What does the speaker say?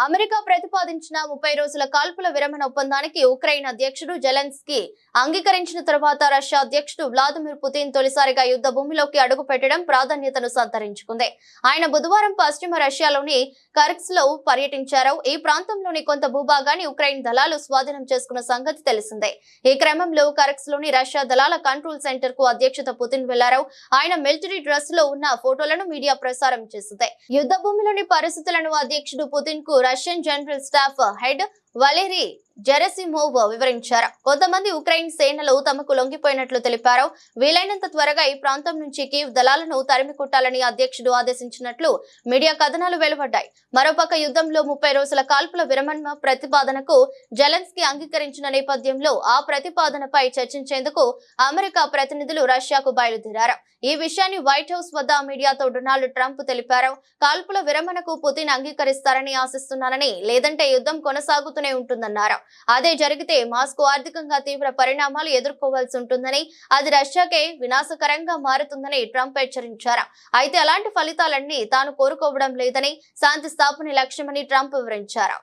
America ప్రతిపాదించిన 30 రోజుల కాల్పుల విరమణ ఒప్పందానికి ఉక్రెయిన్ అధ్యక్షుడు జెలెన్స్కీ అంగీకరించిన తర్వాత రష్యా అధ్యక్షుడు వ్లాదిమిర్ పుతిన్ తొలిసారిగా యుద్ధ భూమిలోకి అడుగు పెట్టడం ప్రాధాన్యతను సంతరించుకుంది. ఆయన బుధవారం పశ్చిమ రష్యాలోని కర్స్క్ లో పర్యటించారు. ఈ ప్రాంతంలోని కొంత భూభాగాన్ని ఉక్రెయిన్ దళాలు స్వాధీనం చేసుకున్న సంగతి తెలిసిందే. ఈ క్రమంలో కర్స్క్ లోని రష్యా దళాల కంట్రోల్ సెంటర్ కు అధ్యక్షత పుతిన్ వెళ్లారు. ఆయన మిలిటరీ డ్రెస్ లో ఉన్న ఫోటోలను మీడియా ప్రసారం చేసింది. యుద్ధ భూమిలోని పరిస్థితులను అధ్యక్షుడు పుతిన్ కు Russian general staff head Valery Gerasimov వివరించారు. కొంతమంది ఉక్రెయిన్ సేనలు తమకు లొంగిపోయినట్లు తెలిపారు. వీలైనంత త్వరగా ఈ ప్రాంతం నుంచి కీవ్ దళాలను తరిమి కొట్టాలని అధ్యక్షుడు ఆదేశించినట్లు మీడియా కథనాలు వెలువడ్డాయి. మరోపక్క యుద్ధంలో 30 రోజుల కాల్పుల విరమణ ప్రతిపాదనకు జెలెన్స్కీ అంగీకరించిన నేపథ్యంలో ఆ ప్రతిపాదనపై చర్చించేందుకు అమెరికా ప్రతినిధులు రష్యాకు బయలుదేరారు. ఈ విషయాన్ని వైట్ హౌస్ వద్ద మీడియాతో డొనాల్డ్ ట్రంప్ తెలిపారు. కాల్పుల విరమణకు పుతిన్ అంగీకరిస్తారని ఆశిస్తున్నానని, లేదంటే యుద్ధం కొనసాగుతూనే ఉంటుందన్నారు. అదే జరిగితే మాస్కో ఆర్థికంగా తీవ్ర పరిణామాలు ఎదుర్కోవాల్సి ఉంటుందని, అది రష్యాకే వినాశకరంగా మారుతుందని ట్రంప్ హెచ్చరించారు. అయితే అలాంటి ఫలితాలన్నీ తాను కోరుకోవడం లేదని, శాంతి స్థాపన లక్ష్యమని ట్రంప్ వివరించారు.